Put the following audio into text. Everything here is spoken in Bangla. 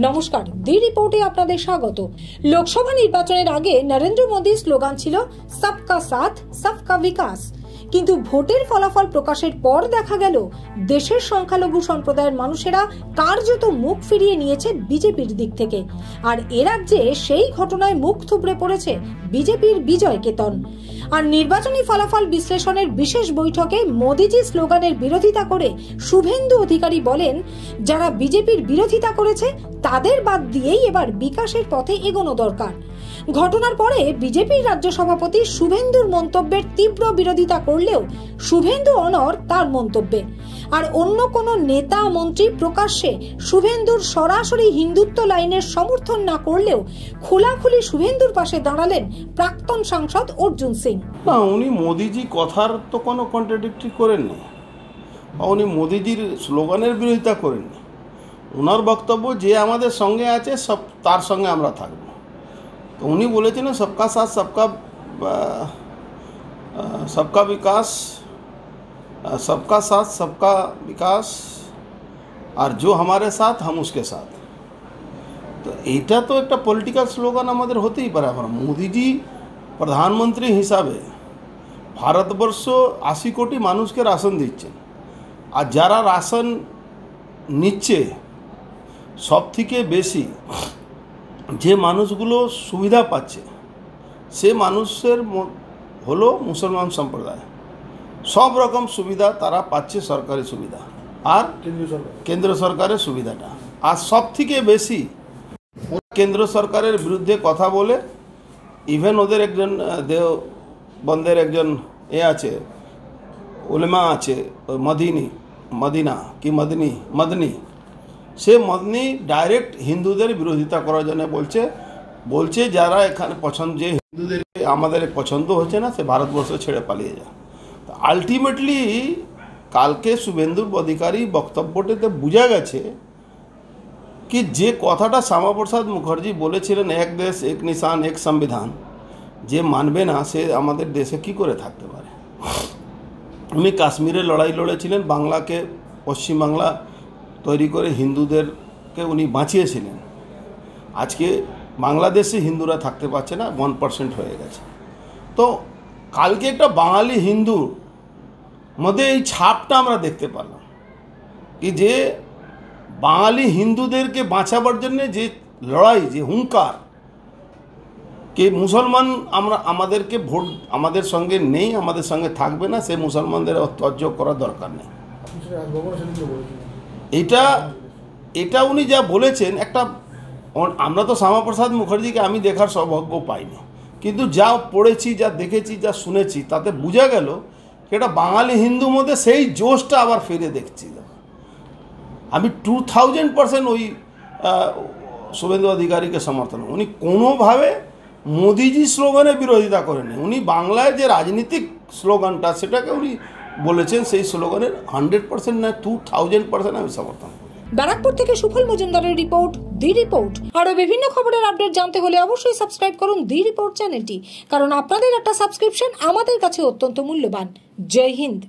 নমস্কার, দি রিপোর্টে আপনাদের স্বাগত। লোকসভা নির্বাচনের আগে নরেন্দ্র মোদীর স্লোগান ছিল সবকা সাথ সবকা বিকাশ, কিন্তু ভোটের ফলাফল প্রকাশের পর দেখা গেল দেশের সংখ্যালঘু সম্প্রদায়ের মানুষেরা কার্যত মুখ ফিরিয়ে নিয়েছে বিজেপির দিক থেকে। আর এ রাজ্যে সেই ঘটনায় মুখ থুবড়ে পড়েছে বিজেপির বিজয় কেতন। আর নির্বাচনী ফলাফল বিশ্লেষণের বিশেষ বৈঠকে মোদীজি স্লোগানের বিরোধিতা করে শুভেন্দু অধিকারী বলেন, যারা বিজেপির বিরোধিতা করেছে তাদের বাদ দিয়েই এবার বিকাশের পথে এগোনো দরকার। ঘটনার পরে বিজেপির রাজ্য সভাপতি শুভেন্দুর মন্তব্যের তীব্র বিরোধিতা করলেও শুভেন্দু অনড় তার মন্তব্যে। আর অন্য কোন নেতা মন্ত্রী প্রকাশ্যে শুভেন্দুর সরাসরি হিন্দুত্ব লাইনের সমর্থন না করলেও খোলাখুলি শুভেন্দুর পাশে দাঁড়ালেন প্রাক্তন সাংসদ অর্জুন সিং। না, উনি মোদিজি কথার তো কোনো কন্ট্রাডিক্টরি করেননি, উনি মোদিজির স্লোগানের বিরোধিতা করেননি। ওনার বক্তব্য যে আমাদের সঙ্গে আছে সব তার সঙ্গে আমরা থাকব। তো উনি বলেছেন সবকা সাথ সবকা বিকাশ, सबका साथ सबका विकास और जो हमारे साथ हम उसके साथ। তো এইটা তো একটা পলিটিক্যাল স্লোগান আমাদের হতেই পারে। আমরা মোদিজি প্রধানমন্ত্রী হিসাবে ভারতবর্ষ 80 কোটি মানুষকে রাশন দিচ্ছেন, আর যারা রাশন নিচ্ছে সব থেকে বেশি যে মানুষগুলো সুবিধা পাচ্ছে সে মানুষের হলো মুসলমান সম্প্রদায়। সব রকম সুবিধা তারা পাচ্ছে, সরকারি সুবিধা আর কেন্দ্র সরকারের সুবিধাটা। আর সব থেকে বেশি কেন্দ্র সরকারের বিরুদ্ধে কথা বলে, ইভেন ওদের একজন দেওবন্দের একজন আছে, উলেমা আছে, মদনী, সে মদনী ডাইরেক্ট হিন্দুদের বিরোধিতা করার জন্য বলছে যারা এখানে যে হিন্দুদের আমাদের পছন্দ হচ্ছে না সে ভারতবর্ষ ছেড়ে পালিয়ে যায়। আলটিমেটলি কালকে শুভেন্দু অধিকারী বক্তব্যটিতে বোঝা গেছে কি যে কথাটা শ্যামাপ্রসাদ মুখার্জি বলেছিলেন, এক দেশ এক নিশান এক সংবিধান, যে মানবে না সে আমাদের দেশে কি করে থাকতে পারে। উনি কাশ্মীরে লড়াই লড়েছিলেন, বাংলাকে পশ্চিমবাংলা তৈরি করে হিন্দুদেরকে উনি বাঁচিয়েছিলেন। আজকে বাংলাদেশে হিন্দুরা থাকতে পারছে না, 1% হয়ে গেছে। তো কালকে একটা বাঙালি হিন্দুর মধ্যে এই ছাপটা আমরা দেখতে পারলাম কি যে বাঙালি হিন্দুদেরকে বাঁচাবার জন্য যে লড়াই, যে হুঙ্কার, কে মুসলমান আমাদেরকে ভোট আমাদের সঙ্গে নেই, আমাদের সঙ্গে থাকবে না, সে মুসলমানদের অত্যাচার করার দরকার নেই। এটা উনি যা বলেছেন, একটা আমরা তো শ্যামাপ্রসাদ মুখার্জিকে আমি দেখার সৌভাগ্য পাইনি, কিন্তু যা পড়েছি, যা দেখেছি, যা শুনেছি, তাতে বোঝা গেল সেটা বাঙালি হিন্দুর মধ্যে সেই জোশটা আবার ফিরে দেখছি। আমি 2000% ওই শুভেন্দু অধিকারীকে সমর্থন। উনি কোনোভাবে মোদিজি স্লোগানের বিরোধিতা করেনি। উনি বাংলায় যে রাজনীতিক স্লোগানটা সেটাকে উনি বলেছেন, সেই স্লোগানের 100% না 2000% আমি সমর্থন করি। ব্যারাকপুর থেকে সুফল মজুমদারের রিপোর্ট, দি রিপোর্ট। আরো বিভিন্ন খবরের আপডেট জানতে হলে অবশ্যই সাবস্ক্রাইব করুন দি রিপোর্ট চ্যানেলটি, কারণ আপনাদের একটা সাবস্ক্রিপশন আমাদের কাছে অত্যন্ত মূল্যবান। জয় হিন্দ।